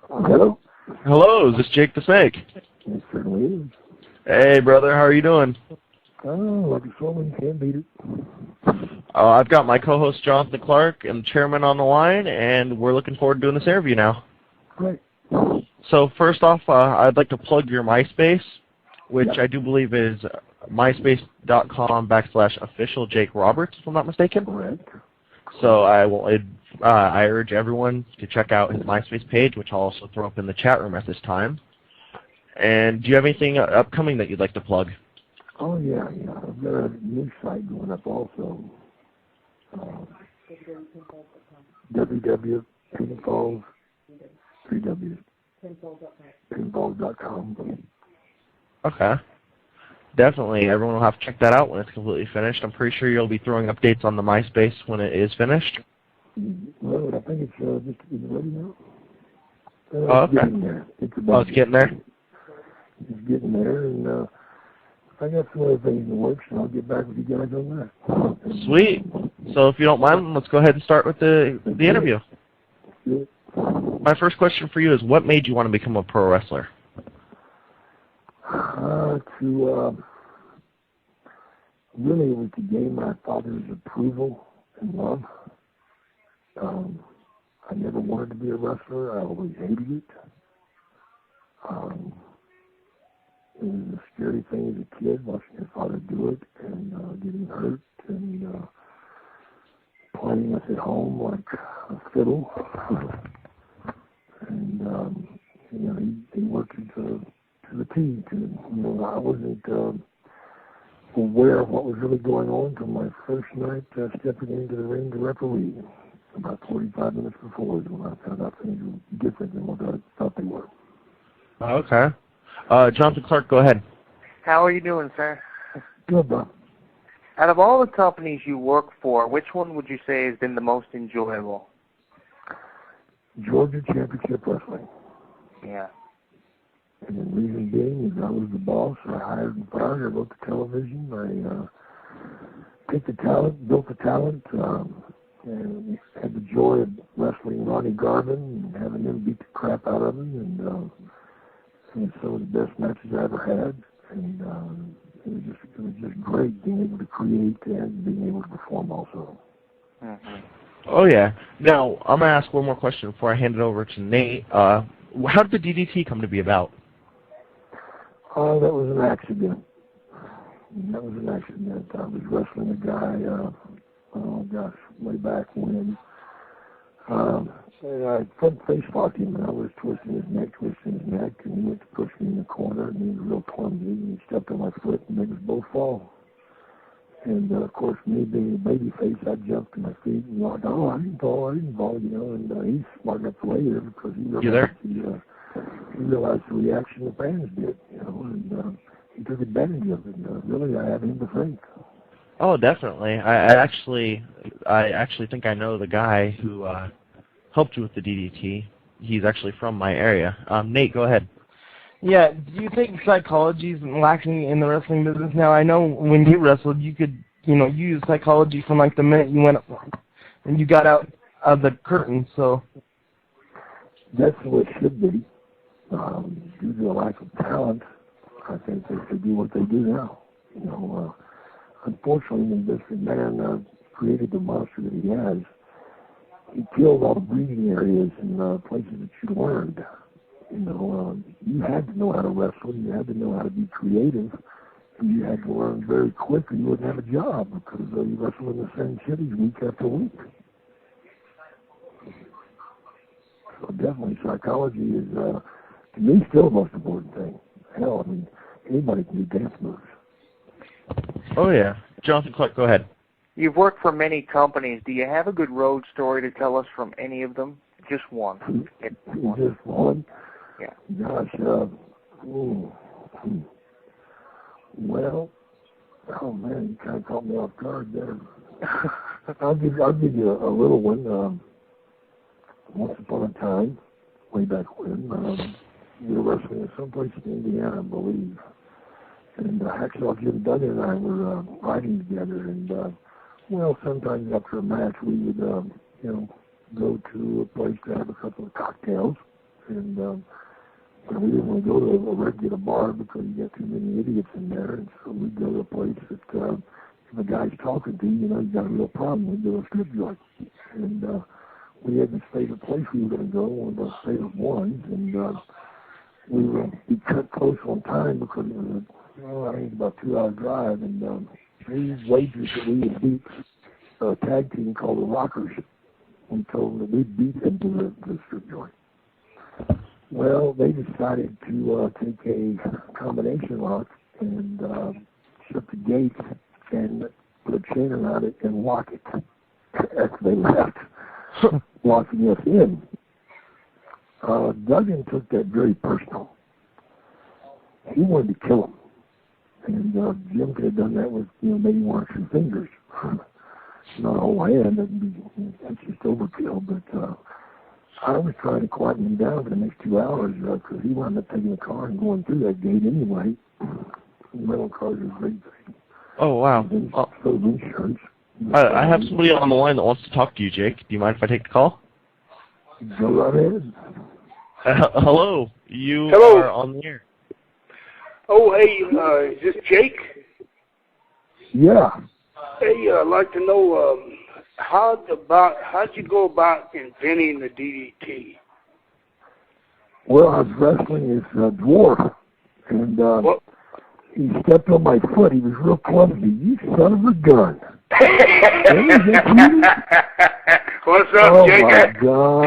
Hello? Hello, is this Jake the Snake? It certainly is. Hey, brother, how are you doing? Oh, like a swollen, can't beat it. I've got my co-host Jonathan Clark and chairman on the line, and we're looking forward to doing this interview now. Great. So first off, I'd like to plug your MySpace, which I do believe is myspace.com/official Jake Roberts, if I'm not mistaken. Correct. So I urge everyone to check out his MySpace page, which I'll also throw up in the chat room at this time. And do you have anything upcoming that you'd like to plug? Oh, yeah. I've got a new site going up also. www.pinfalls.com. Okay. Definitely. Everyone will have to check that out when it's completely finished. I'm pretty sure you'll be throwing updates on the MySpace when it is finished. Well, I think it's just ready now. Oh, okay. It's getting there. It's getting there? It's getting there, and I got some other things in the works, and I'll get back with you guys on that. Sweet. So if you don't mind, let's go ahead and start with the interview. Good. My first question for you is, what made you want to become a pro wrestler? Really, it was to gain my father's approval and love. I never wanted to be a wrestler. I always hated it. It was a scary thing as a kid, watching your father do it and getting hurt and playing us at home like a fiddle. And, he worked it to the T. I wasn't aware of what was really going on until my first night stepping into the ring to referee. About 45 minutes before is when I found out things were different than what I thought they were. Okay. Jonathan Clark, go ahead. How are you doing, sir? Good, Bob. Out of all the companies you work for, which one would you say has been the most enjoyable? Georgia Championship Wrestling. Yeah. And the reason being is I was the boss. I hired and fired. I wrote the television. I picked the talent, built the talent, and had the joy of wrestling Ronnie Garvin and having him beat the crap out of me. And some of the best matches I ever had. And it was just great being able to create and being able to perform also. Mm-hmm. Oh, yeah. Now, I'm going to ask one more question before I hand it over to Nate. How did the DDT come to be about? That was an accident. I was wrestling a guy, way back when. And I front face locked him, and I was twisting his neck, and he went to push me in the corner, and he was real clumsy, and he stepped on my foot and made us both fall. And, of course, me being a baby face, I jumped to my feet and like, oh, I didn't fall, and he's smart enough later because he realized the reaction the fans did, and he took advantage of it, and really I have him to thank. Oh, definitely. I actually think I know the guy who helped you with the DDT. He's actually from my area. Nate, go ahead. Yeah, do you think psychology is lacking in the wrestling business now? I know when you wrestled, you could, use psychology from like the minute you went up and you got out of the curtain, so. That's what it should be. Due to a lack of talent, I think they should do what they do now. Unfortunately, this man created the monster that he has. He killed all the breathing areas and places that you learned. You had to know how to wrestle, you had to know how to be creative, and you had to learn very quick or you wouldn't have a job because you wrestle in the same cities week after week. So definitely psychology is, to me, still the most important thing. Hell, anybody can do dance moves. Oh, yeah. Jonathan Clark, go ahead. You've worked for many companies. Do you have a good road story to tell us from any of them? Just one. Just one? Yeah. Gosh, well, oh man, you kind of caught me off guard there. I'll give you a little one. Once upon a time, way back when, we were wrestling in someplace in Indiana, I believe. And Hacksaw Jim Duggan and I were riding together, and sometimes after a match we would, go to a place to have a couple of cocktails. And but we didn't want to go to a regular bar because you got too many idiots in there. And so we go to a place that if a guy's talking to you, you know, you got a real problem. We go to a strip joint. And we had this favorite place we were going to go, one of our favorite ones. And we cut close on time because it was I think about a 2-hour drive. And these wages that we had beat a tag team called the Rockers. We told them that we'd beat them to the strip joint. Well, they decided to take a combination lock and shut the gates and put a chain around it and lock it after they left, locking us in. Duggan took that very personal. He wanted to kill him. And Jim could have done that with, you know, maybe 1 or 2 fingers. Not a whole hand, that's just overkill, but I was trying to quieten him down for the next 2 hours because he wound up taking the car and going through that gate anyway. Rental cars are a great thing. Oh, wow. So insurance. I have somebody on the line that wants to talk to you, Jake. Do you mind if I take the call? Go right ahead. Hello. You are on the air. Oh, hey, is this Jake? Yeah. Hey, I'd like to know how'd you go about inventing the DDT? Well, I was wrestling this dwarf, and he stepped on my foot. He was real clumsy. You son of a gun. What's up, Jake? Oh,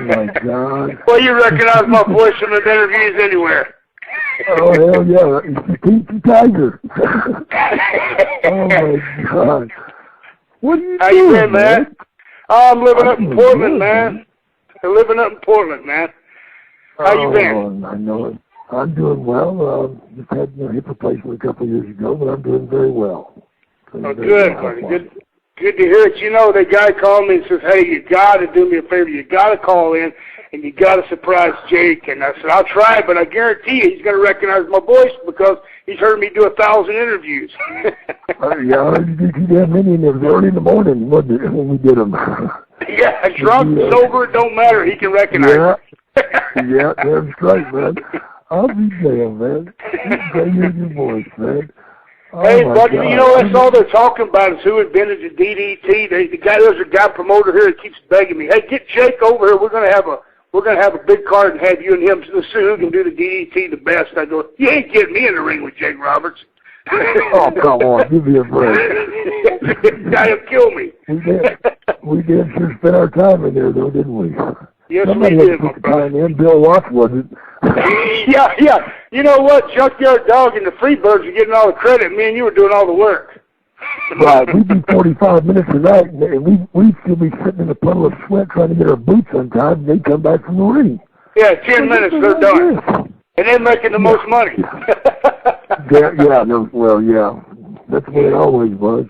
my God. Well, you recognize my voice from the interviews anywhere. Oh, hell yeah. It's the Pinky Tiger. Oh, my God. What are you How doing, you been, man? Oh, I'm living up in Portland, man. I'm living up in Portland, man. How you been? I know it. I'm doing well. Just had hip replacement a couple of years ago, but I'm doing very well. Oh, good, buddy. Good to hear it. You know, the guy called me and says, hey, you got to do me a favor. You got to call in, and you got to surprise Jake. And I said, I'll try, but I guarantee you he's going to recognize my voice because he's heard me do 1,000 interviews. Yeah, you did too damn many, and it was early in the morning, wasn't it, when we did them? Yeah, drunk, sober, it don't matter. He can recognize it. Yeah, that's right, man. I'll be damned, man. You hear your voice, man. Oh, hey, buddy, God. you know, that's all they're talking about is who invented the DDT. There's a guy promoter here that keeps begging me, hey, get Jake over here. We're gonna have a big card and have you and him to see who can do the DDT the best. I go, you ain't getting me in the ring with Jake Roberts. Oh, come on, give me a break. This guy will kill me. We did sure spend our time in there, though, didn't we? Yes, Somebody we did, had to put the time in. Bill Watts wasn't. Yeah. You know what? Junkyard Dog and the Freebirds are getting all the credit. Me and you were doing all the work. Right. We'd be 45 minutes a night, and we'd still be sitting in a puddle of sweat trying to get our boots untied, and they'd come back from the ring. Yeah, 10 minutes, they're done. And they're making the most money. Yeah. That's the way it always was.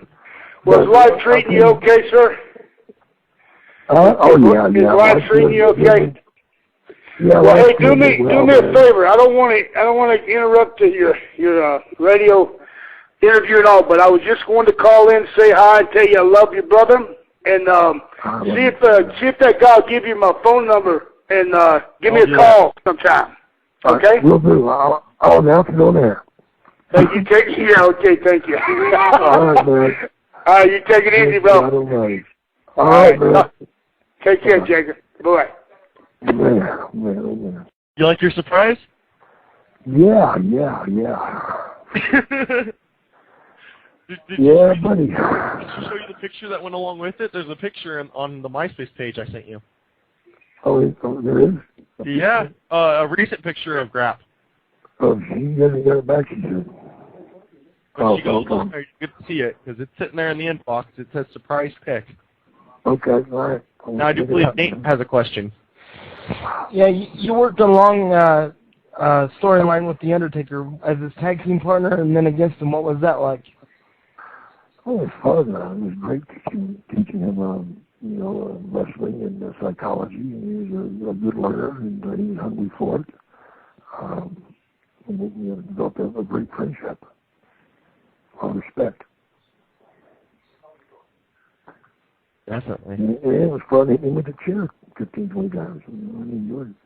Was life treating you okay, sir? Is life treating you okay? Yeah. Well, hey, do me a favor. I don't want to interrupt your radio interview at all, but I was just going to call in, say hi, and tell you I love you, brother, and see if that guy will give you my phone number and give me a call sometime. Okay? Will do. I'll announce it on air. Thank you. Okay, thank you. All right, man. All right, you take it easy, bro. All right, man. Take care, Jacob. Bye. Man. You like your surprise? Yeah. Did buddy. Did she show you the picture that went along with it? There's a picture on the MySpace page I sent you. Oh, there is? Yeah, a recent picture of Grap. Oh, she hasn't got it back, she said. When she goes on there, you get to see it, because it's sitting there in the inbox. It says surprise pic. Okay, all right. Now, I do believe Nate has a question. Yeah, you worked a long storyline with The Undertaker as his tag team partner and then against him. What was that like? Oh, it was fun. It was great teaching him, wrestling and psychology. And he was a good learner, and he was hungry for it. We developed a great friendship. A lot of respect. Definitely. And it was fun hitting him with the chair 15, 20 times. I enjoyed it.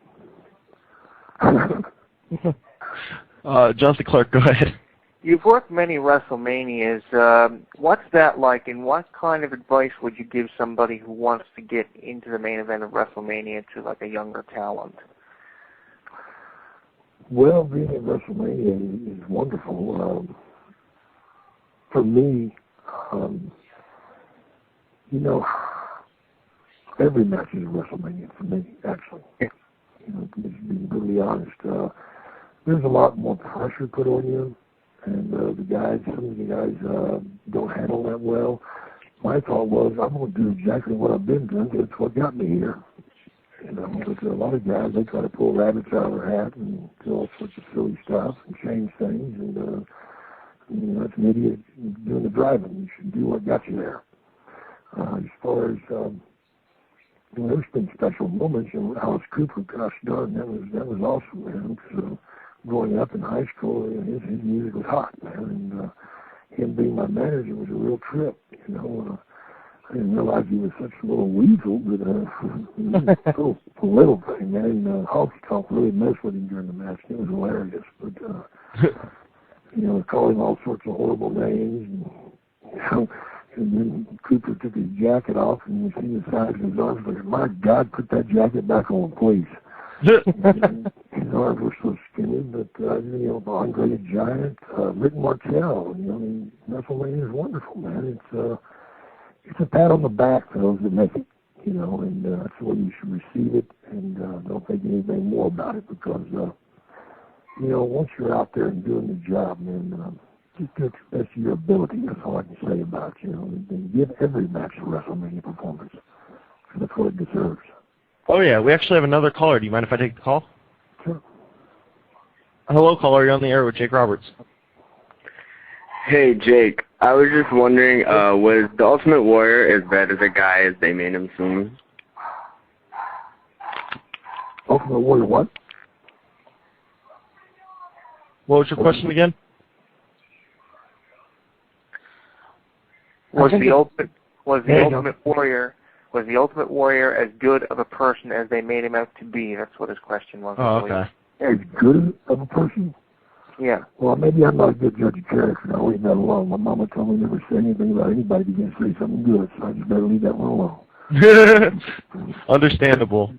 Jonathan Clark, go ahead. You've worked many WrestleManias. What's that like, and what kind of advice would you give somebody who wants to get into the main event of WrestleMania to like a younger talent? Well, being at WrestleMania is wonderful. For me, you know, every match is WrestleMania for me, actually. You know, to be brutally honest. There's a lot more pressure put on you, and some of the guys don't handle that well. My thought was, I'm going to do exactly what I've been doing. That's what got me here. You know, but a lot of guys, they try to pull rabbits out of their hat and do all sorts of silly stuff and change things, and you know, that's an idiot doing the driving. You should do what got you there. As far as you know, there's been special moments, and Alice Cooper got us done. That was awesome, man. So growing up in high school, his music was hot, man, and him being my manager was a real trip. You know, I didn't realize he was such a little weasel, but he was a little thing, man. Honky Tonk really messed with him during the match. It was hilarious, but you know, calling all sorts of horrible names, and you know. And then Cooper took his jacket off, and you see the size of his arms. Like, my God, put that jacket back on, please. And his arms were so skinny, but you know, Andre the Giant, Rick Martel. You know, I mean, WrestleMania is wonderful, man. It's a pat on the back for those that make it. You know, and that's the way you should receive it, and don't think anything more about it, because you know, once you're out there and doing the job, man. Just do it to the best of your ability. That's all I can say about you. And give every match a WrestleMania performance. That's what it deserves. Oh, yeah. We actually have another caller. Do you mind if I take the call? Sure. Hello, caller. You're on the air with Jake Roberts. Hey, Jake. I was just wondering, was the Ultimate Warrior as bad as a guy as they made him seem? Ultimate Warrior what? What was your question again? Was the Ultimate Warrior as good of a person as they made him out to be? That's what his question was. Oh, okay. As good of a person? Yeah. Well, maybe I'm not a good judge of character. I leave that alone. My mama told me never say anything about anybody who didn't say something good, so I just better leave that one alone. Understandable.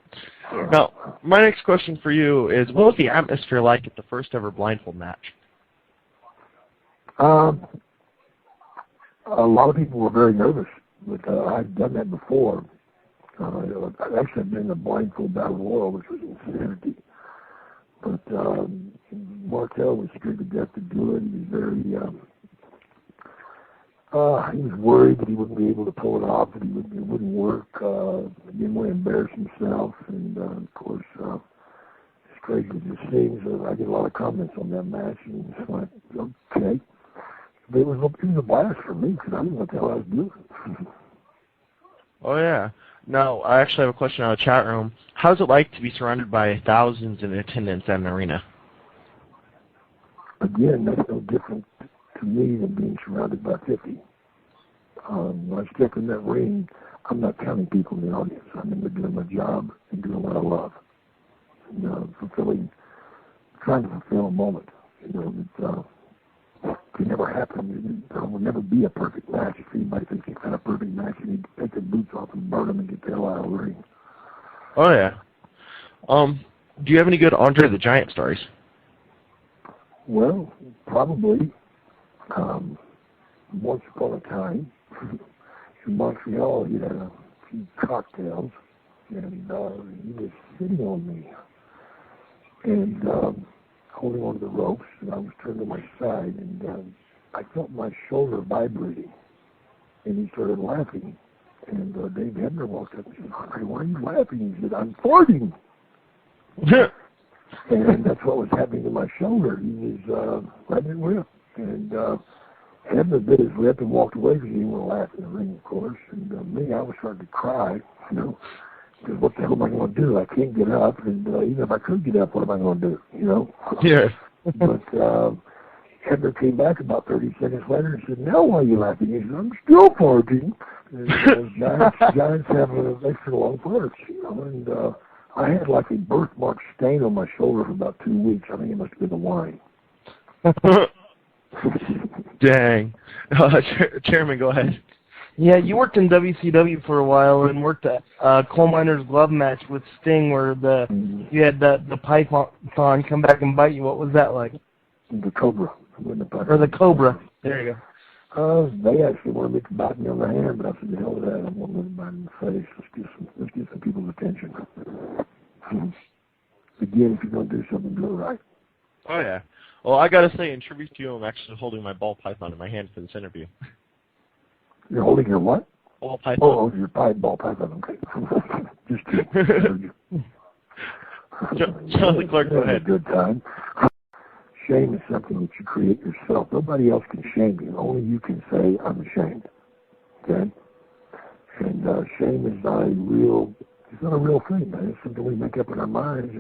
Yeah. Now, my next question for you is, what was the atmosphere like at the first ever Blindfold match? A lot of people were very nervous, but I've done that before. I've actually been in the Blindfold Battle Royal, which was insanity. But Martel was scared to death to do it. He was very, he was worried that he wouldn't be able to pull it off, that it wouldn't work. He didn't want to embarrass himself, and of course, as crazy as it seems, I get a lot of comments on that match, and it's like, okay. But it was a blast for me, because I didn't know what the hell I was doing. Oh, yeah. Now, I actually have a question out of the chat room. How's it like to be surrounded by thousands in attendance at an arena? Again, that's no different to me than being surrounded by 50. When I step in that ring, I'm not counting people in the audience. I'm in there doing my job and doing what I love. And, trying to fulfill a moment. You know, that could never happen. There will never be a perfect match. If anybody thinks they've had a perfect match, you need to take their boots off and burn them and get the hell out of the ring. Oh, yeah. Do you have any good Andre the Giant stories? Well, probably. Once upon a time, in Montreal, he had a few cocktails, and he was sitting on me, and holding onto the ropes, and I was turned to my side, and I felt my shoulder vibrating, and he started laughing, and Dave Hebner walked up and said, "Andre, why are you laughing?" He said, "I'm farting." And that's what was happening to my shoulder. He was letting it rip, and Hebner bit his lip and walked away because he didn't want to laugh in the ring, of course, and me, I was starting to cry, you know. Because what the hell am I going to do? I can't get up, and even if I could get up, what am I going to do? You know? Yeah. But Hebner came back about 30 seconds later and said, "Now why are you laughing?" He said, "I'm still farting." And Giants have an extra long farts, you know, and I had like a birthmark stain on my shoulder for about 2 weeks. I think it must have been the wine. Dang. Chairman, go ahead. Yeah, you worked in WCW for a while and worked at Coal Miner's Glove match with Sting where you had the python come back and bite you. What was that like? The Cobra. Or the Cobra. There you go. They actually wanted me to bite me on the hand, but I said, the hell with that. I don't want to bite in the face. Let's get some people's attention. Again, if you're going to do something, do it right. Oh, yeah. Well, I got to say, in tribute to you, I'm actually holding my ball python in my hand for this interview. You're holding your what? Ball python. Oh, your ball python. Okay. Just kidding. Jonathan Clark, go ahead. A good time. Shame is something that you create yourself. Nobody else can shame you. Only you can say, I'm ashamed. Okay? And shame is not a real thing, man. It's something we make up in our minds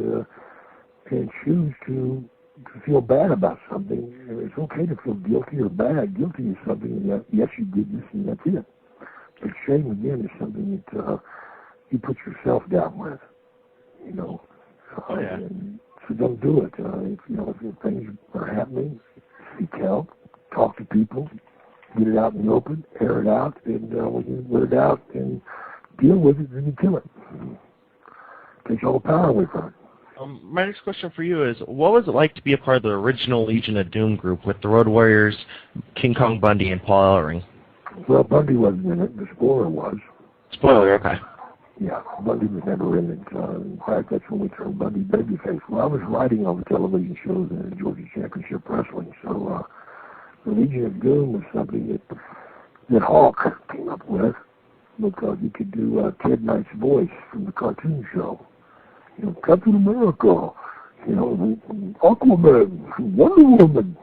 and choose to feel bad about something. It's okay to feel guilty or bad. Guilty is something that, yes, you did this and that's it. But shame, again, is something that you put yourself down with, you know. Oh, yeah. So don't do it. If things are happening, seek help, talk to people, get it out in the open, air it out, and when you let it out and deal with it, then you kill it. Takes all the power away from it. My next question for you is, what was it like to be a part of the original Legion of Doom group with the Road Warriors, King Kong Bundy, and Paul Ellering? Well, Bundy wasn't in it. The Spoiler was. Spoiler, okay. Yeah, Bundy was never in it. In fact, that's when we turned Bundy babyface. Well, I was writing on the television shows in the Georgia Championship Wrestling, so the Legion of Doom was something that Hawk came up with because he could do Ted Knight's voice from the cartoon show. You know, Captain America, you know, Aquaman, Wonder Woman,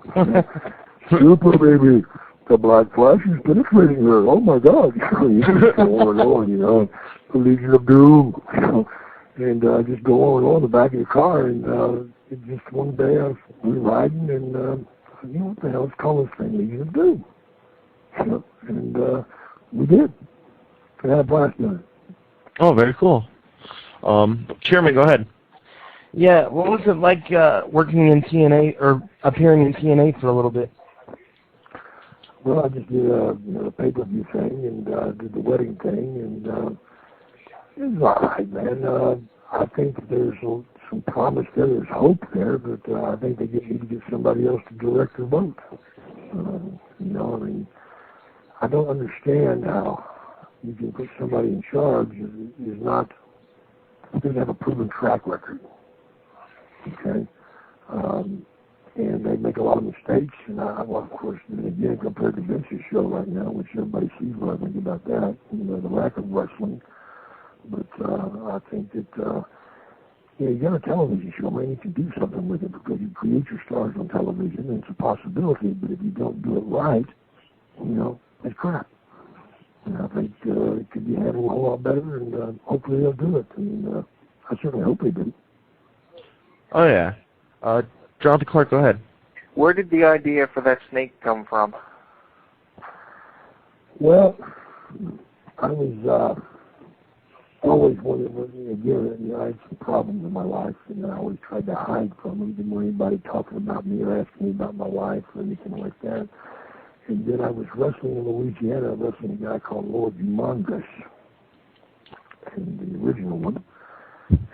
Super Baby, the Black Flash is penetrating her. Oh my God! You just go on and on, you know. The Legion of Doom, you know, and just go on and on the back of the car. And just one day we were riding, and I said, you know, what the hell? Let's call this thing Legion of Doom. You know, and we did. We had a blast doing it. Oh, very cool. Chairman, go ahead. Yeah, what was it like working in TNA or appearing in TNA for a little bit? Well, I just did the pay-per-view thing and did the wedding thing, and it was all right, man. I think there's some promise there. There's hope there, but I think they need to get somebody else to direct the vote. You know, I mean, I don't understand how you can put somebody in charge doesn't have a proven track record. Okay? And they make a lot of mistakes, and of course, again, compared to Vince's show right now, which everybody sees what I think about that, you know, the lack of wrestling. But I think that, you got a television show, man, you can do something with it because you create your stars on television, and it's a possibility, but if you don't do it right, you know, it's crap. And I think it could be handled a whole lot better, and hopefully they'll do it. And I certainly hope they do. Oh, yeah. Jonathan Clark, go ahead. Where did the idea for that snake come from? Well, I was always wanted, again, you know, I had some problems in my life, and I always tried to hide from them. Didn't want anybody talking about me or asking me about my life or anything like that. And then I was wrestling in Louisiana, wrestling a guy called Lord Humongous, and the original one.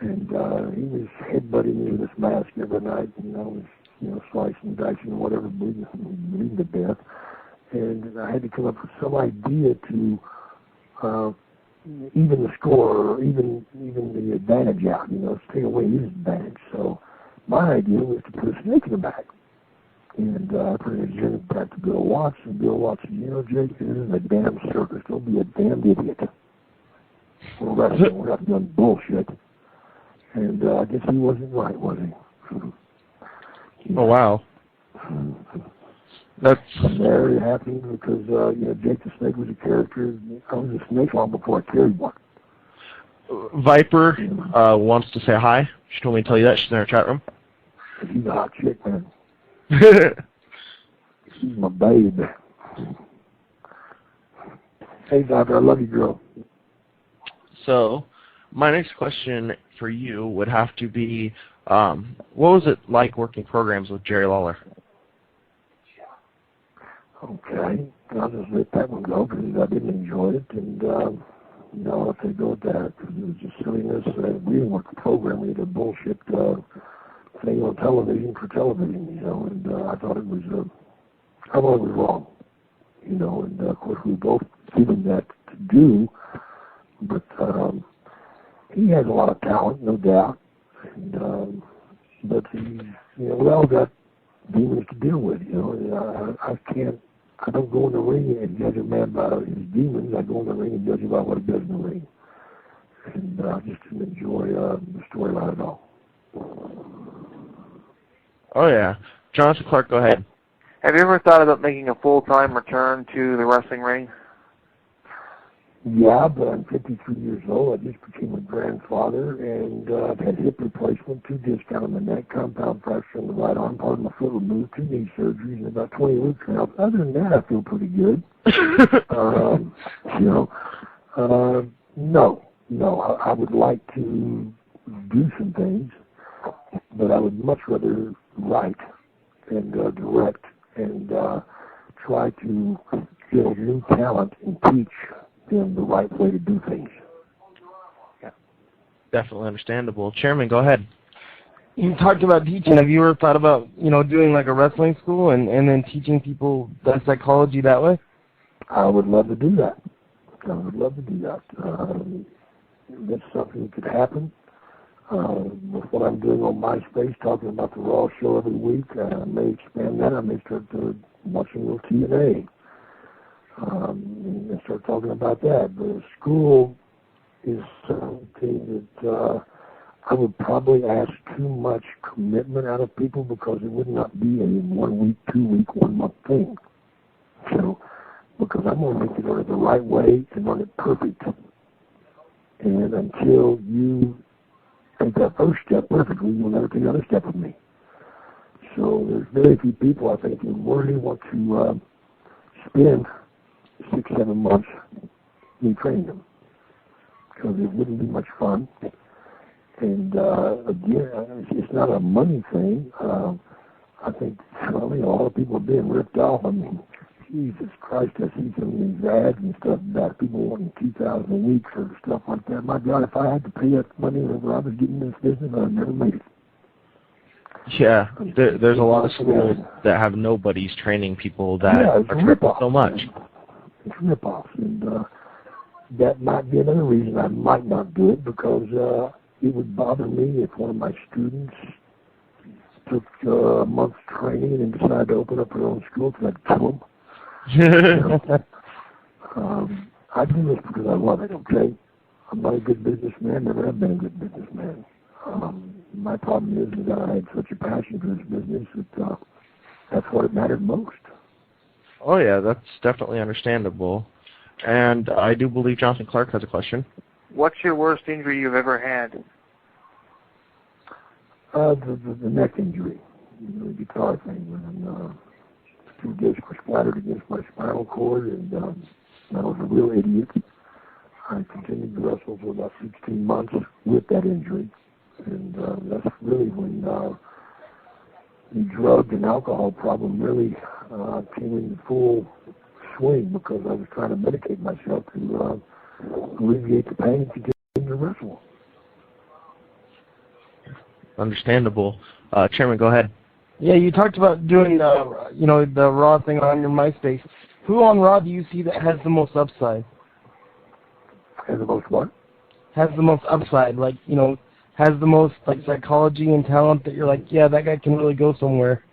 And he was headbutting me with this mask every night, and I was, you know, slicing, dicing, or whatever, bleeding to death. And I had to come up with some idea to even the score, or even the advantage out, you know, to take away his advantage. So my idea was to put a snake in the back. And I presented that to Bill Watts, and Bill Watts said, you know, Jake, this is a damn circus. Don't be a damned idiot. We're not doing bullshit. And I guess he wasn't right, was he? Oh, wow. That's very happy because, you know, Jake the Snake was a character. I was a snake long before I carried one. Viper wants to say hi. She told me to tell you that. She's in our chat room. She's a hot chick, man. She's my babe. Hey, Viper, I love you, girl. So, My next question for you would have to be, what was it like working programs with Jerry Lawler? Okay, I'll just let that one go because I didn't enjoy it, and I'll have to go with that because it was just silliness. We didn't work the program; we had a bullshit thing on television for television, and I thought it was wrong, and of course we both given that to do, but he has a lot of talent, no doubt, and but we all got demons to deal with, I don't go in the ring and judge a man by his demons. I go in the ring and judge him by what he does in the ring. And I just didn't enjoy the storyline at all. Oh, yeah. Jonathan Clark, go ahead. Have you ever thought about making a full-time return to the wrestling ring? Yeah, but I'm 53 years old. I just became a grandfather, and I've had hip replacement, 2 discs out of my neck, compound fracture on the right arm, part of my foot removed, 2 knee surgeries, and about 20 weeks now. Other than that, I feel pretty good. No, I would like to do some things, but I would much rather write and direct and try to build new talent and teach them the right way to do things. Yeah, definitely understandable. Chairman, go ahead. You talked about teaching. Have you ever thought about, doing like a wrestling school and then teaching people that psychology that way? I would love to do that. That's something that could happen. With what I'm doing on MySpace, talking about the Raw show every week, I may expand that. I may start watching a little TNA. And start talking about that. The school is something that I would probably ask too much commitment out of people because it would not be a 1 week, 2 week, 1 month thing. So, because I'm going to make you learn it the right way and learn it perfect. And until you take that first step perfectly, you'll never take another step with me. So there's very few people, I think, who really want to spend 6-7 months in training them because it wouldn't be much fun. And again, it's not a money thing. I think all the people are being ripped off. I mean, Jesus Christ, I see some of these ads and stuff about people wanting $2,000 a week for stuff like that. My God, if I had to pay that money whenever I was getting in this business, I'd never made it. Yeah, there's a lot of schools that have nobodies training people that are tripping so much. It's rip-offs, and that might be another reason I might not do it because it would bother me if one of my students took a month's training and then decided to open up her own school because I'd kill them. I do this because I love it, okay? I'm not a good businessman, never have been a good businessman. My problem is that I had such a passion for this business that that's what it mattered most. Oh, yeah, that's definitely understandable. And I do believe Jonathan Clark has a question. What's your worst injury you've ever had? The neck injury, the guitar thing, when 2 discs were splattered against my spinal cord, and I was a real idiot. I continued to wrestle for about 16 months with that injury, and that's really when the drug and alcohol problem really came into full swing because I was trying to medicate myself to alleviate the pain and continue to wrestle. Understandable. Chairman, go ahead. Yeah, you talked about doing the Raw thing on your MySpace. Who on Raw do you see that has the most upside? Has the most what? Has the most upside, has the most psychology and talent that you're like, yeah, that guy can really go somewhere.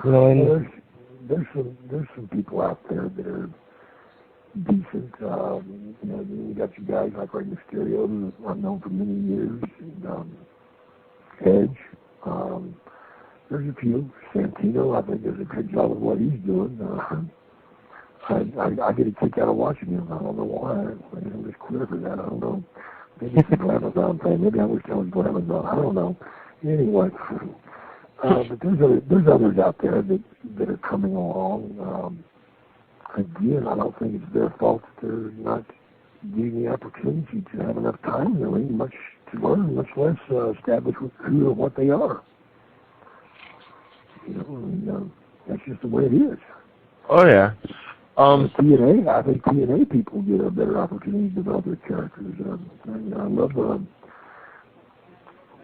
There's some people out there that are decent. You got your guys like Rey Mysterio, who I've known for many years, and Edge. There's a few. Santino, I think, does a good job of what he's doing. I get a kick out of watching him. I don't know why. I'm just queer for that. I don't know. Maybe it's a Amazon thing. Maybe I wish I was Amazon. I don't know. Anyway, but there's others out there that are coming along. Again, I don't think it's their fault that they're not gave me the opportunity to have enough time in the ring, much to learn, much less establish who or what they are. You know, and that's just the way it is. Oh yeah. TNA, I think TNA people get a better opportunity to develop their characters. I love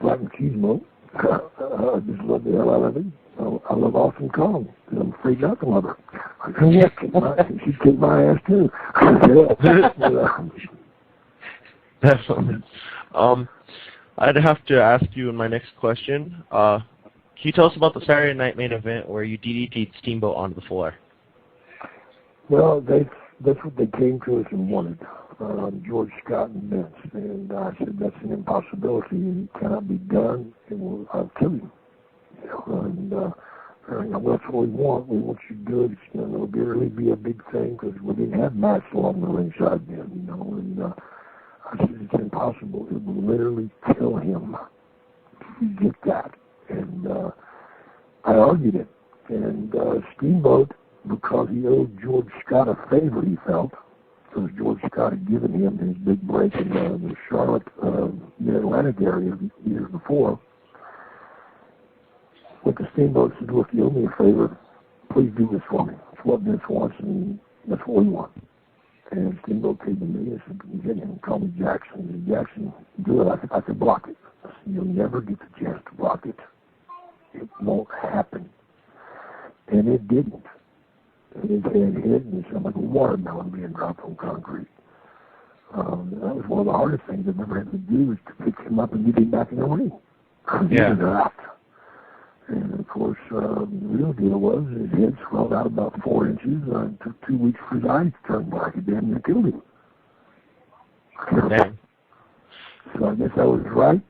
Black Machismo. I just love the hell out of him. I love Awesome Kong. I'm afraid not to love her. She'd kick my ass too. Definitely. I'd have to ask you in my next question. Can you tell us about the Saturday night main event where you DDT'd Steamboat onto the floor? Well, that's what they came to us and wanted, George Scott and Vince. And I said, that's an impossibility. It cannot be done. I'll kill you. You know, and well, that's what we want. We want you to do it. It's going to really be a big thing because we didn't have matches along the ringside then, you know. And I said, it's impossible. It will literally kill him to get that. And I argued it. And Steamboat, because he owed George Scott a favor, he felt, because George Scott had given him his big break in the Charlotte, Mid-Atlantic area years before, went to Steamboat and said, look, you owe me a favor. Please do this for me. It's what Vince wants, and that's what we want. And Steamboat came to me and said, you call me Jackson. He said, Jackson, do it. I could block it. I said, you'll never get the chance to block it. It won't happen. And it didn't. His head hit and it sounded like a watermelon being dropped on concrete. That was one of the hardest things I've ever had to do, is to pick him up and get him back in the ring. Yeah. And of course, the real deal was his head swelled out about 4 inches. It took 2 weeks for his eyes to turn black again, and it killed him. Dang. So I guess I was right.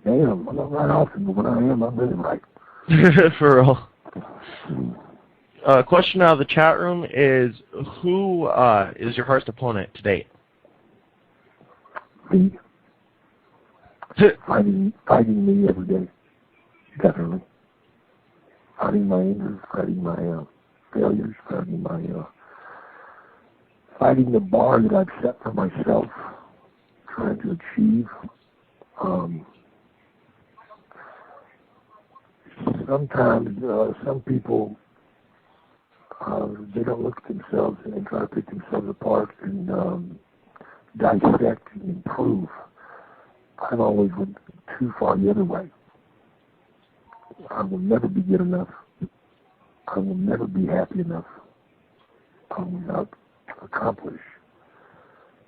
Damn, I'm not right often, but when I am, I'm really right. For real. Question out of the chat room is, who is your hardest opponent to date? Me. Fighting me every day. Definitely. Fighting my injuries, fighting my failures, fighting the bar that I've set for myself, trying to achieve. Sometimes some people, they don't look at themselves and they try to pick themselves apart and dissect and improve. I've always went too far the other way. I will never be good enough. I will never be happy enough. I will not accomplish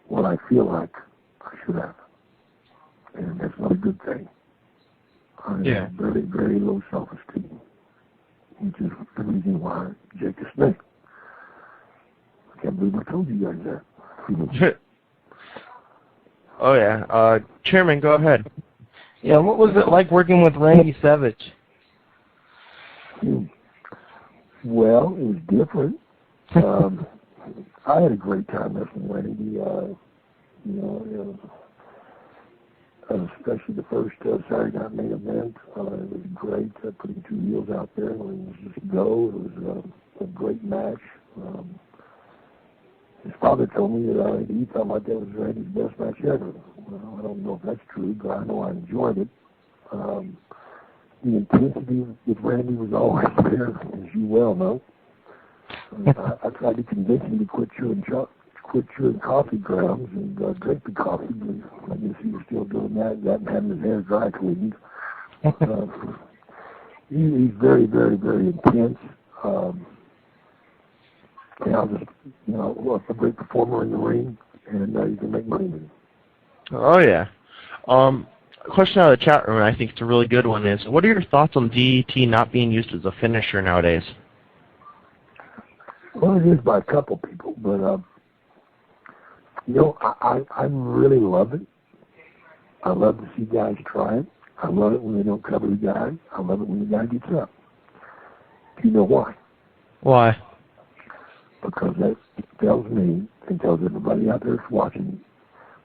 what I feel like I should have. And that's not a good thing. I have very, very low self-esteem, which is the reason why Jake is snake. I can't believe I told you guys that. Oh, yeah. Chairman, go ahead. Yeah, what was it like working with Randy Savage? Well, it was different. I had a great time wrestling Randy. Especially the first Saturday night main event. It was great putting 2 heels out there. It was just go. It was a great match. His father told me that he felt like that was Randy's best match ever. Well, I don't know if that's true, but I know I enjoyed it. The intensity with Randy was always there, as you well know. I tried to convince him to quit chewing coffee grounds and drink the coffee. I guess he was still doing that and having his hair dry cleaned. He's very, very, very intense. A great performer in the ring, and you can make money with him. Oh, yeah. A question out of the chat room, and I think it's a really good one, is what are your thoughts on DDT not being used as a finisher nowadays? Well, it is by a couple people, but, I really love it. I love to see guys try it. I love it when they don't cover the guy. I love it when the guy gets up. Do you know why? Why? Because that tells me and tells everybody out there that's watching,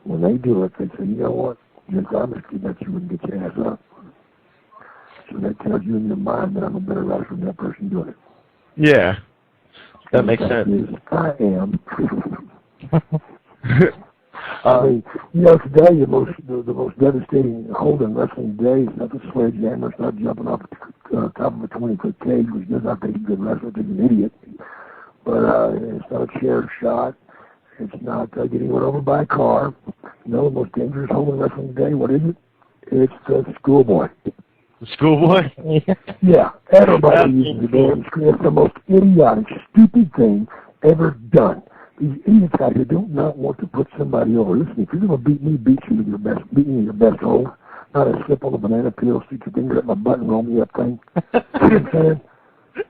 when they do it, they say, you know what, Vince, I'm just going to let you and get your ass up. So that tells you in your mind that I'm a better wrestler than that person doing it. Yeah, that makes sense. I am. I mean, you know, today the most devastating hold in wrestling today is not the sledgehammer, it's not jumping off the top of a 20-foot cage, which does not make a good wrestler, it's an idiot. But it's not a chair shot. It's not getting run over by a car. You know, the most dangerous hold in wrestling today, what is it? It's the schoolboy. The schoolboy? Yeah, everybody uses the damn screen. It's the most idiotic, stupid thing ever done. These idiots out here do not want to put somebody over. Listen, if you're going to beat me, beat me with your best hold, not a slip on a banana peel, stick your finger at my butt and roll me up thing. You know what I'm saying?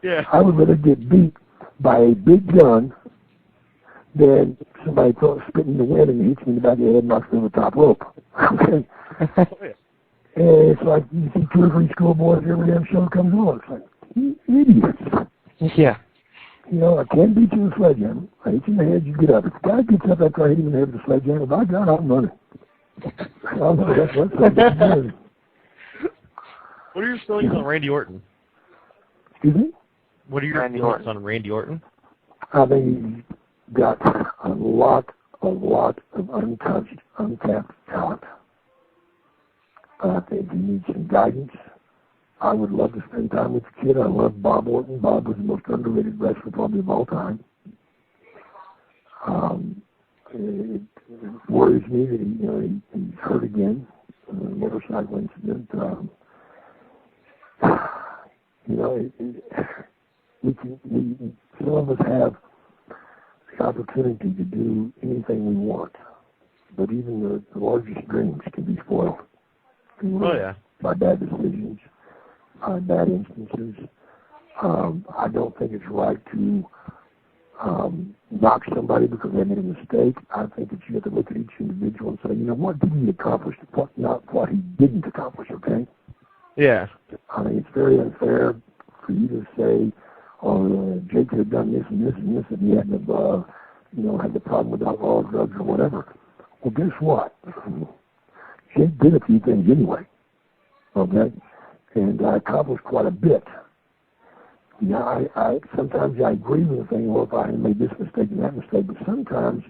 Yeah. I would rather get beat by a big gun than somebody spitting in the wind and hits me in the back of the head and knocks me over the top rope. Okay? And it's like you see 2 or 3 schoolboys every damn show comes on. It's like, you idiots. Yeah. You know, I can't beat you with a sledgehammer. I hit you in the head, you get up. If the guy gets up after I hit him in the head with a sledgehammer, by God, I'm running. I'm running. What are your feelings on Randy Orton? Excuse me? What are your feelings on Randy Orton? I mean, he's got a lot of untouched, untapped talent. I think he needs some guidance. I would love to spend time with the kid. I love Bob Orton. Bob was the most underrated wrestler probably of all time. It worries me that he's hurt again. Motorcycle incident. Some of us have the opportunity to do anything we want, but even the largest dreams can be spoiled. Oh, yeah. By bad decisions, bad instances. I don't think it's right to knock somebody because they made a mistake. I think that you have to look at each individual and say, you know, what did he accomplish, not what he didn't accomplish, okay? Yeah. I mean, it's very unfair for you to say, oh, Jake could have done this and this and this, and he hadn't have, had the problem with alcohol, drugs, or whatever. Well, guess what? Jake did a few things anyway, okay? And I accomplished quite a bit. Now, I sometimes I agree with the thing, well, if I made this mistake and that mistake, but sometimes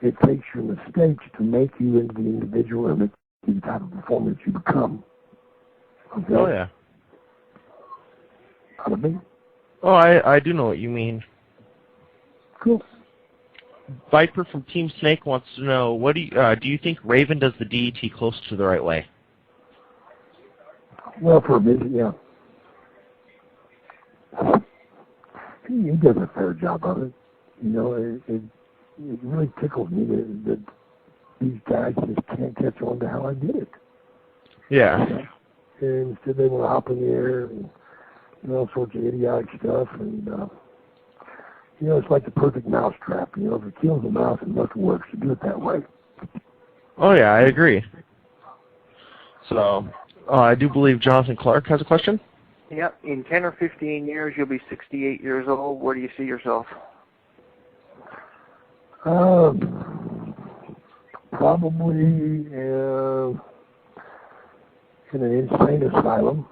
it takes your mistakes to make you into the individual and make you the type of performer that you become. Okay? Oh, yeah. How to be? Oh, I do know what you mean. Cool. Viper from Team Snake wants to know, what do you think Raven does the DET close to the right way? Well, for a visit, yeah. He does a fair job of it. You know, it really tickles me that these guys just can't catch on to how I did it. Yeah. And instead they want to hop in the air and all sorts of idiotic stuff. And, it's like the perfect mousetrap. You know, if it kills a mouse, it must work. So do it that way. Oh, yeah, I agree. So, I do believe Jonathan Clark has a question. Yep. In 10 or 15 years, you'll be 68 years old. Where do you see yourself? Probably in an insane asylum.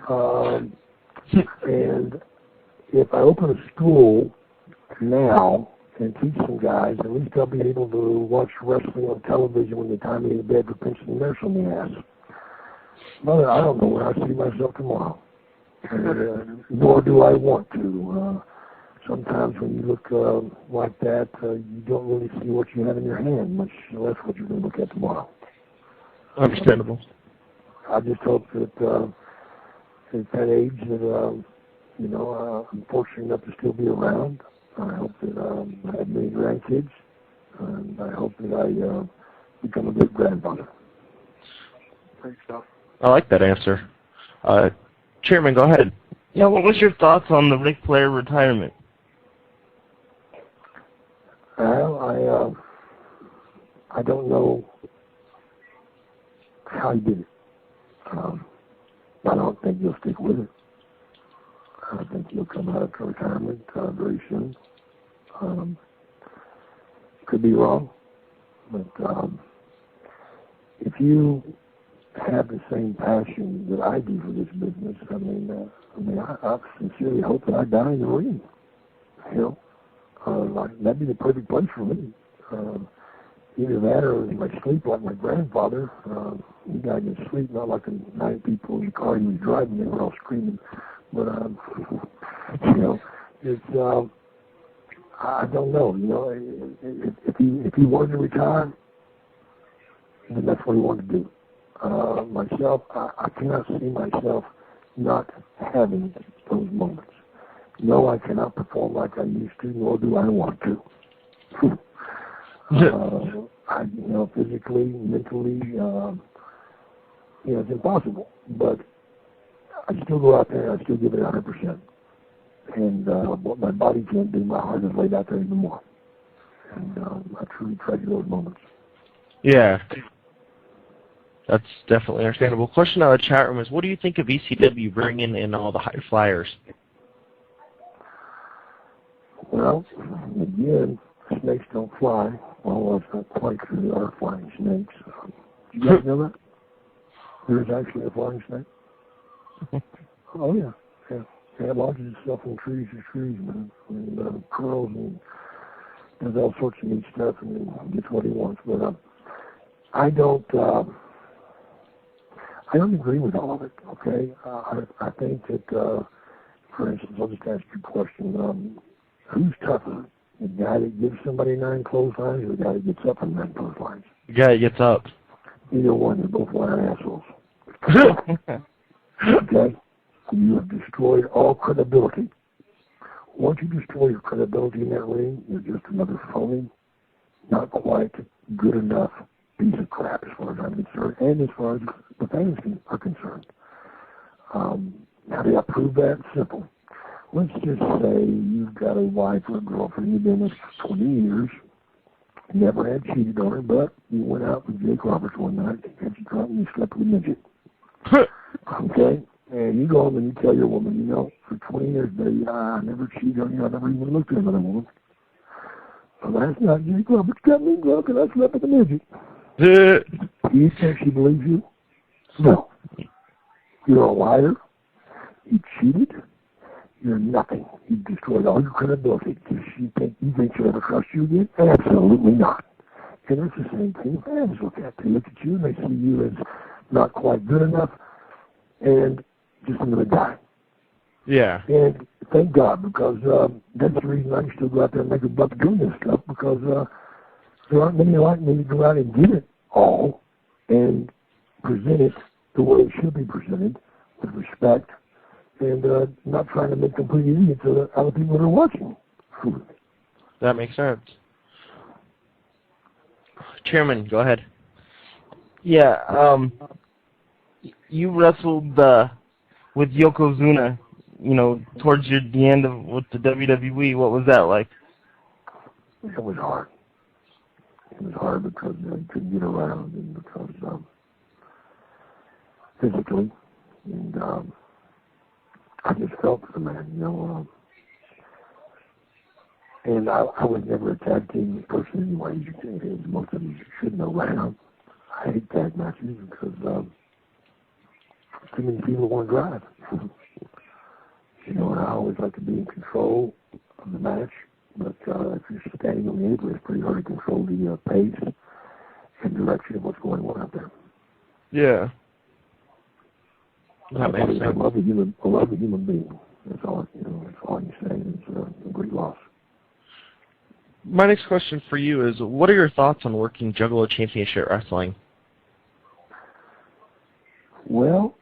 And if I open a school now and teach some guys, at least I'll be able to watch wrestling on television when they tie me in bed for pinching the nurse on the ass. Mother, I don't know where I see myself tomorrow. Nor do I want to. Sometimes when you look like that, you don't really see what you have in your hand, much less what you're going to look at tomorrow. Understandable. I just hope that at that age that, I'm fortunate enough to still be around. I hope that I have many grandkids, and I hope that I become a good grandfather. Great stuff. I like that answer. Chairman, go ahead. Yeah, what was your thoughts on the Ric Flair retirement? Well, I don't know how he did it. I don't think he'll stick with it. I think he'll come out of retirement very soon. Could be wrong, but if you have the same passion that I do for this business, I sincerely hope that I die in the ring. That'd be the perfect place for me. either that or in my sleep like my grandfather. He died in his sleep, not like the 9 people in the car he was driving. They were all screaming. But, you know, it's, I don't know. You know, if he wanted to retire, then that's what he wanted to do. Myself, I cannot see myself not having those moments. No, I cannot perform like I used to, nor do I want to. You know, physically, mentally, you know, it's impossible. But I still go out there and I still give it 100%. And what my body can't do, my heart is laid out there even more. And I truly treasure those moments. Yeah. That's definitely understandable. Question out of the chat room is, what do you think of ECW bringing in all the high flyers? Well, again, snakes don't fly. Well, that's not quite true. There are flying snakes. Do you guys know that? There's actually a flying snake? Oh, yeah. Yeah. It lodges itself in trees and trees, man, and curls and does all sorts of neat stuff and gets what he wants. But I don't agree with all of it, okay? I think that, for instance, I'll just ask you a question. Who's tougher, the guy that gives somebody 9 clotheslines or the guy that gets up from 9 clotheslines? The guy that gets up. Either one, they're both lying assholes. Okay? You have destroyed all credibility. Once you destroy your credibility in that ring, you're just another phony, not quite good enough piece of crap as far as I'm concerned, and as far as the fans are concerned. How do I prove that? Simple. Let's just say you've got a wife or a girlfriend you've been with for 20 years, never had cheated on her, but you went out with Jake Roberts one night, and you drunk and you slept with a midget. Okay? And you go home and you tell your woman, you know, for 20 years, baby, I never cheated on you, I never even looked at another woman. Well, last night, Jake Roberts got me drunk and I slept with a midget. Do you think she believes you? No. You're a liar. You cheated. You're nothing. You've destroyed all your credibility. Does she think you think she'll ever trust you again? Absolutely not. And that's the same thing fans look at. They look at you and they see you as not quite good enough and just another guy. Yeah. And thank God, because that's the reason I can still go out there and make a buck doing this stuff, because there aren't many like me to go out and give it all and present it the way it should be presented, with respect, and not trying to make complete idiots out of people that are watching. That makes sense. Chairman, go ahead. Yeah, you wrestled with Yokozuna, you know, towards the end of with the WWE. What was that like? It was hard. It was hard because I couldn't get around, and because physically, and I just felt for the man, you know. And I was never a tag team person anyway. As most of you should know right now. I hate tag matches because too many people want to drive. You know, and I always like to be in control of the match. But if you're standing on the apron, it's pretty hard to control the pace and direction of what's going on out there. Yeah. That makes sense. I love a human being. That's all. You know, that's all you say. It's a great loss. My next question for you is, what are your thoughts on working Juggalo Championship Wrestling? Well,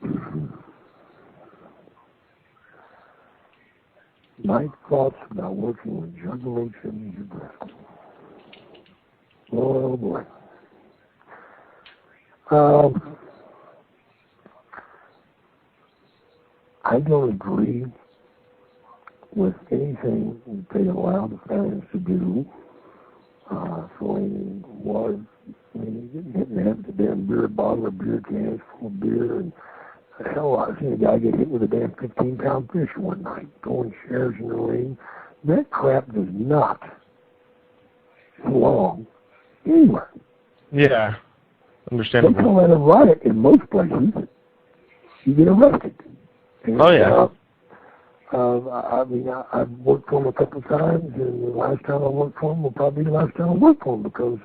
my thoughts about working with Juggalo Championship Wrestling. Oh, boy. I don't agree with anything that they allow the fans to do. Throwing water, hitting them with a damn beer bottle or beer cans full of beer, and hell, I've seen a guy get hit with a damn 15-pound fish one night, throwing chairs in the ring. That crap does not belong anywhere. Yeah, understandable. They call that a riot in most places. You get arrested. And, oh, yeah. I mean, I've worked for them a couple of times, and the last time I worked for them will probably be the last time I work for them, because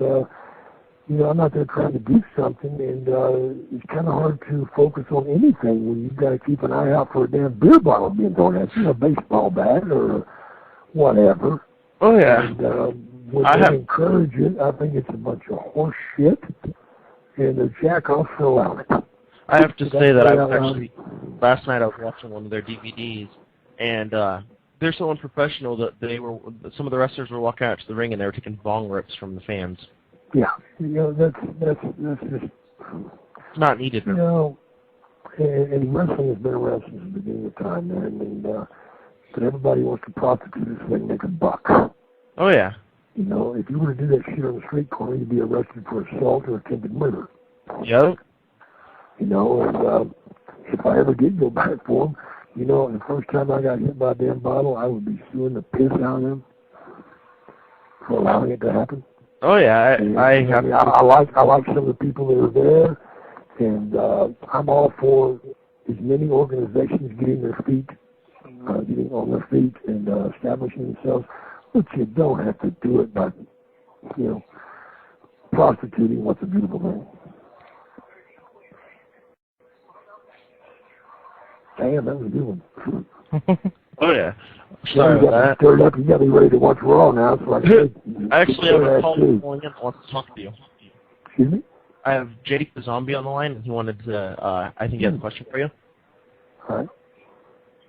you know, I'm not there trying to do something, and it's kind of hard to focus on anything when you've got to keep an eye out for a damn beer bottle being thrown at you, a baseball bat or whatever. Oh, yeah. And when they encourage it, I think it's a bunch of horse shit, and the jack-offs allow it. I have to say that I was actually, last night I was watching one of their DVDs, and they're so unprofessional that some of the wrestlers were walking out to the ring and they were taking bong rips from the fans. Yeah, you know, that's just... It's not needed. You know, and wrestling has been around since the beginning of time, man, but everybody wants to prostitute this thing and make a buck. Oh, yeah. You know, if you were to do that shit on the street corner, you'd be arrested for assault or attempted murder. Yep. You know, and if I ever did go back for them, you know, the first time I got hit by a damn bottle, I would be suing the piss out of them for allowing it to happen. Oh yeah, I like some of the people that are there, and I'm all for as many organizations getting on their feet and establishing themselves, but you don't have to do it by, you know, prostituting what's a beautiful thing. Damn, that was a good one. Oh yeah. Sorry about that. Stirred up. You got to be ready to watch Raw now. So I actually have a call calling in. I want to talk to you. Excuse me? I have Jake the Zombie on the line, and he wanted to, I think he has a question for you. All right.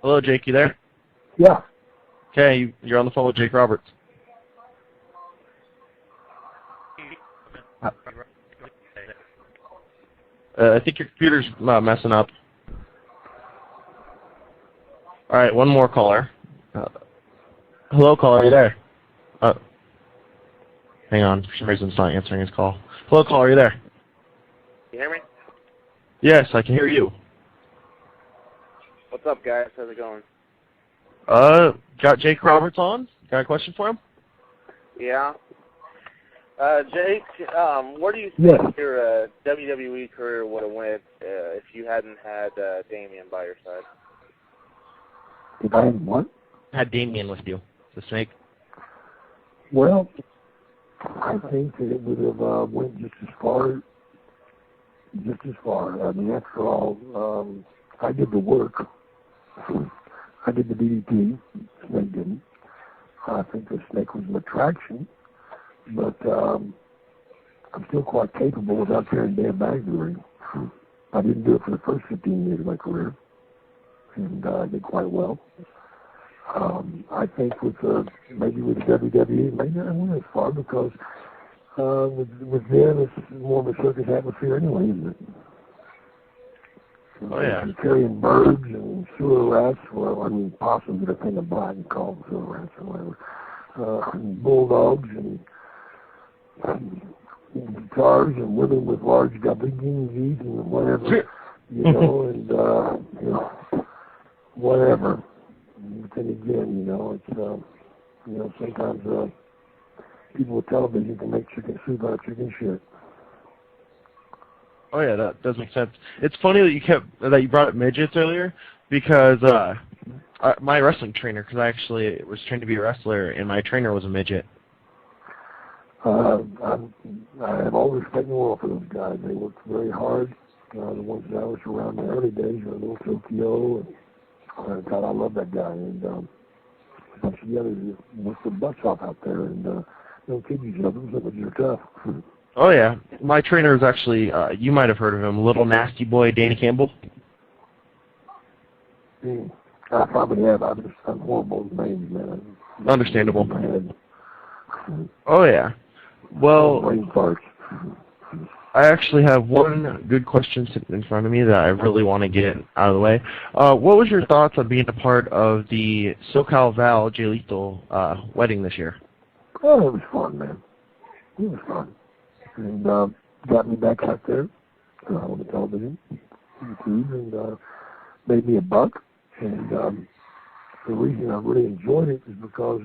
Hello, Jake, you there? Yeah. Okay, you're on the phone with Jake Roberts. I think your computer's messing up. All right, one more caller. Hello, caller, are you there? Hang on, for some reason it's not answering his call. Hello, caller, are you there? You hear me? Yes, I can hear you. What's up, guys? How's it going? Got Jake Roberts on? Got a question for him? Yeah. Jake, where do you think your WWE career would have went if you hadn't had Damien by your side? If I had what? Had Damien with you, the Snake. Well, I think that it would have went just as far. I mean, after all, I did the work. I did the DDT. Snake didn't. I think the Snake was an attraction, but I'm still quite capable without carrying damn bags in the ring. I didn't do it for the first 15 years of my career, and I did quite well. I think with maybe with WWE, maybe I went as far because with them it's more of a circus atmosphere anyway, isn't it? Oh yeah. And carrying birds and sewer rats, well, I mean possums that are painted black and called sewer rats or whatever, and bulldogs and guitars and women with large gabingies and whatever, you know, and you know, whatever. But then again, you know, it's you know, sometimes people with television can make chicken soup out of chicken shit. Oh yeah, that does make sense. It's funny that you brought up midgets earlier because my wrestling trainer, because I actually was trained to be a wrestler, and my trainer was a midget. I have all the respect in the world for those guys. They worked very hard. The ones that I was around in the early days were Little Tokyo, and God, I love that guy, and a bunch of the others worked their butts off out there, and no kidneys of them, so they're tough. Oh yeah, my trainer is actually, you might have heard of him, Little Nasty Boy Danny Campbell. I probably have. I'm horrible with names, man. Understandable. Oh yeah. Well, brain farts. I actually have one good question sitting in front of me that I really want to get out of the way. What was your thoughts on being a part of the SoCal Val Jay Lethal wedding this year? Oh, it was fun, man. It was fun. And got me back out there on the television, YouTube, and made me a buck. And the reason I really enjoyed it is because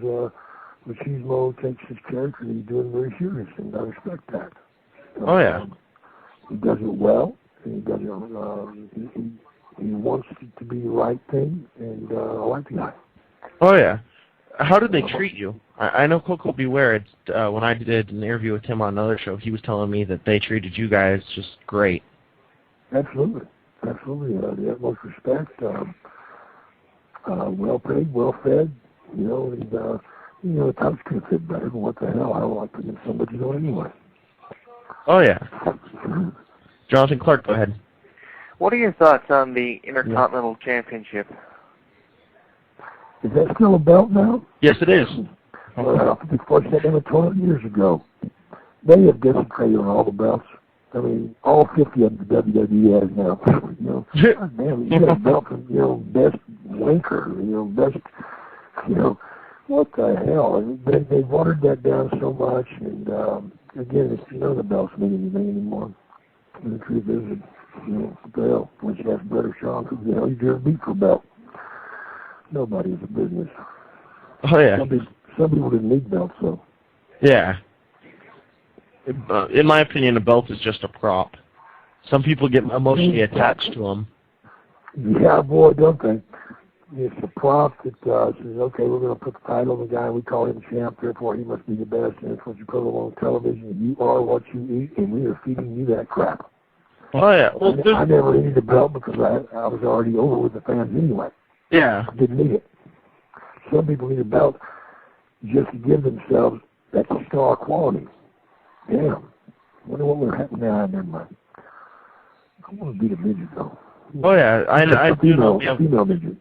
Machismo takes his character and he's doing very serious, and I respect that. Oh yeah. He does it well, and he does it. He wants it to be the right thing, and I like the guy. Oh yeah. How did they treat you? I know Coco Beware, it's, when I did an interview with him on another show, he was telling me that they treated you guys just great. Absolutely. Absolutely. The utmost respect. Well paid, well fed, you know, and, the times could have fit better, but what the hell, I don't like putting somebody on anyway. Oh, yeah. Jonathan Clark, go ahead. What are your thoughts on the Intercontinental Championship? Is that still a belt now? Yes, it is. Well, they forced that in a tournament years ago. They have desecrated on all the belts. I mean, all 50 of them the WWE has now. God damn, you got a belt from, best wanker, best, what the hell? They watered that down so much, and again, it's none of the belts mean anything anymore. And the truth is, what the hell? Once you ask Brother Sean, who the hell you ever beat for a belt? Nobody is a business. Oh, yeah. Some people didn't need belts, so. Yeah. In my opinion, a belt is just a prop. Some people get emotionally attached to them. Yeah, boy, don't they? It's a prop that says, okay, we're going to put the title on the guy, we call him champ, therefore he must be the best, and it's what you put on television. You are what you eat, and we are feeding you that crap. Oh, yeah. Well, I never needed a belt because I was already over with the fans anyway. Yeah. I didn't need it. Some people need a belt just to give themselves that star quality. Damn. Wonder what would happen now. Never mind. I want to beat a midget, though. Oh, yeah. I do know. Female midget.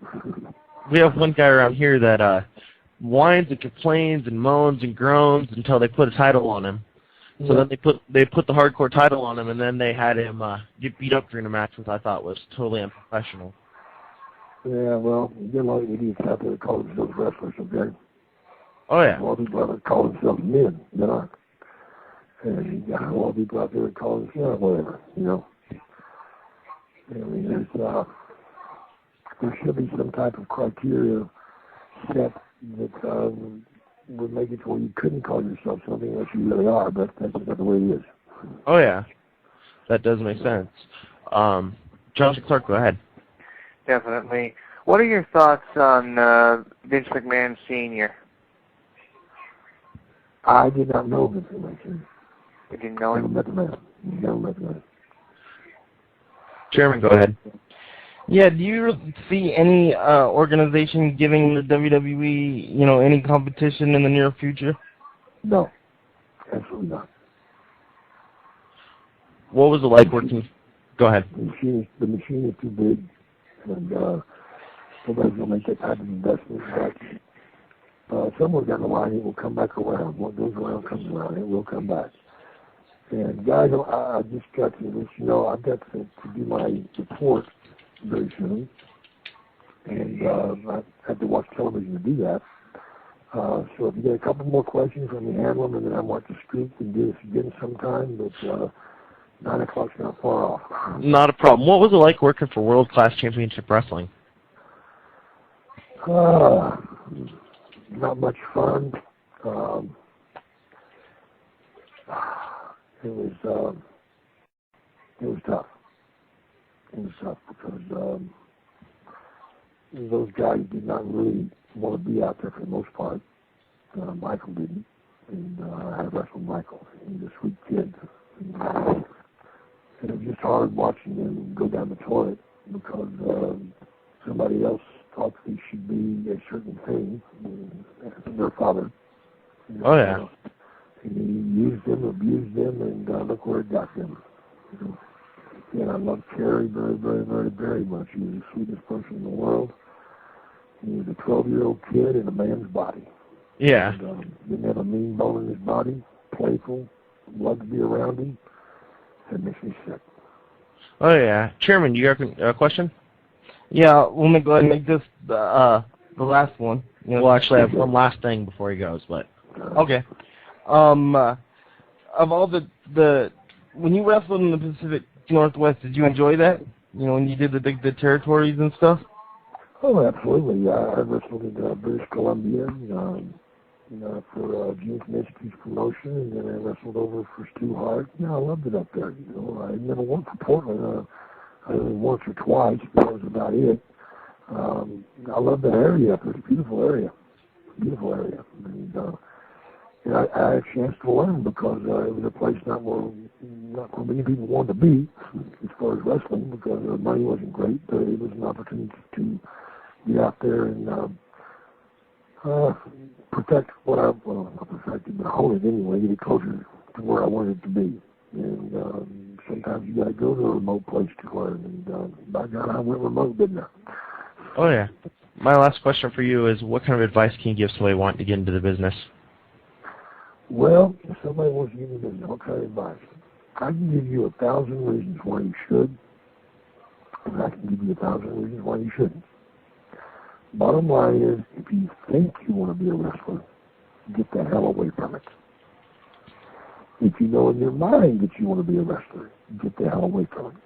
We have one guy around here that whines and complains and moans and groans until they put a title on him. So then they put the hardcore title on him, and then they had him get beat up during a match, which I thought was totally unprofessional. Yeah, well, you get a lot of idiots out there that call themselves wrestlers, okay? Oh, yeah. A lot of people out there call themselves men. They're not. And you got a lot of people out there that call themselves whatever, I mean, there should be some type of criteria set that would make it to where you couldn't call yourself something unless you really are, but that's just not the way it is. Oh, yeah. That does make sense. Jonathan Clark, go ahead. Definitely. What are your thoughts on Vince McMahon Sr.? I did not know Vince McMahon. You didn't know him? Never met the man. Chairman, go ahead. Yeah, do you see any organization giving the WWE, any competition in the near future? No, absolutely not. What was it like working? Go ahead. The machine is too big, and nobody's going to make that type of investment. But somewhere down the line, it will come back around. What goes around comes around. It will come back. And guys, I just got to let you know, I've got to do my report very soon, and I have to watch television to do that. So if you get a couple more questions, let me handle them, and then I want to scoop and do this again sometime, but 9 o'clock's not far off. Not a problem. What was it like working for World Class Championship Wrestling? Not much fun. It was tough. It was tough because those guys did not really want to be out there for the most part. Michael didn't, and I had to wrestle Michael. He was a sweet kid. And it was just hard watching him go down the toilet because somebody else thought he should be a certain thing, their father. Oh, yeah. And he used them, abused them, and look where it got them. And I love Kerry very, very, very, very much. He was the sweetest person in the world. He was a 12-year-old kid in a man's body. Yeah. And, didn't have a mean bone in his body, playful, loved to be around him. That makes me sick. Oh, yeah. Chairman, you have a question? Yeah, let me go ahead and make this the last one. Well, actually, I have one last thing before he goes, but... Okay. Of all the when you wrestled in the Pacific Northwest, did you enjoy that? When you did the territories and stuff? Oh, absolutely. I wrestled in British Columbia, for Gene Kiniski's promotion, and then I wrestled over for Stu Hart. I loved it up there. I never worked for Portland. I only once or twice, but that was about it. I love that area up there. It's a beautiful area. beautiful area. And I had a chance to learn because it was a place not where many people wanted to be as far as wrestling because the money wasn't great, but it was an opportunity to get out there and protect what not protect it, but hold it anyway, get it closer to where I wanted it to be. And sometimes you got to go to a remote place to learn. And by God, I went remote, didn't I? Oh, yeah. My last question for you is, what kind of advice can you give somebody wanting to get into the business? Well, if somebody wants to give me business, what kind of advice? I can give you 1,000 reasons why you should, and I can give you 1,000 reasons why you shouldn't. Bottom line is, if you think you want to be a wrestler, get the hell away from it. If you know in your mind that you want to be a wrestler, get the hell away from it.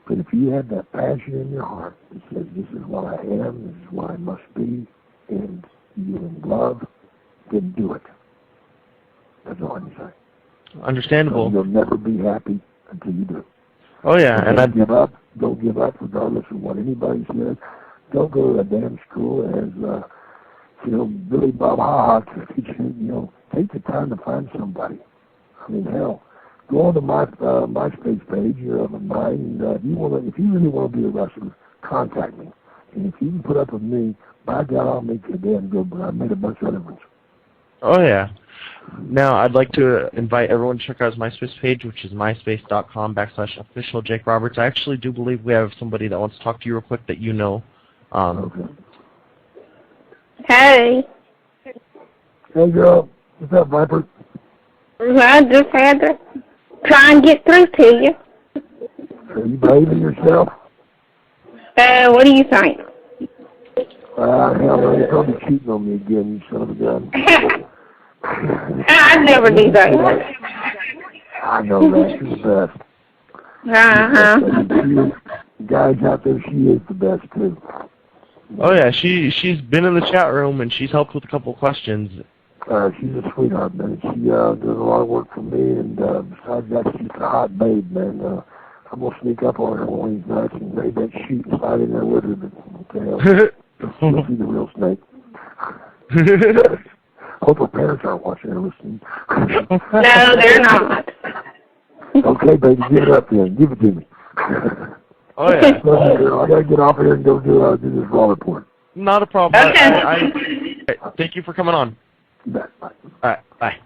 But if you have that passion in your heart that says, this is what I am, this is what I must be, and you're in love, then do it. That's all I can say. Understandable. So you'll never be happy until you do. Oh, yeah. Don't give up. Don't give up regardless of what anybody says. Don't go to a damn school as, Billy Bob Ha to teach you, take the time to find somebody. I mean, hell, go on to my MySpace page of mine. If you really want to be a wrestler, contact me. And if you can put up with me, by God, I'll make you a damn good, but I made a bunch of other ones. Oh, yeah. Now, I'd like to invite everyone to check out his MySpace page, which is myspace.com/official Jake Roberts. I actually do believe we have somebody that wants to talk to you real quick that you know. Okay. Hey. Hey, girl. What's up, Viper? I just had to try and get through to you. Are you behaving yourself? What do you think? Hell, you're probably cheating on me again, you son of a gun. I'd never do that. I know that. She's the best. Guys out there, she is the best, too. Oh, yeah. She's been in the chat room, and she's helped with a couple of questions. She's a sweetheart, man. She does a lot of work for me, and besides that, she's a hot babe, man. I'm going to sneak up on her one of these nights and raid that sheet and slide in there with her, but what the hell? You'll see the real snake. Hope her parents aren't watching or listening. No, they're not. Okay, baby, give it up then. Give it to me. Oh, yeah. I got to get off here and go do this raw report. Not a problem. Okay. Thank you for coming on. Bye. All right, bye.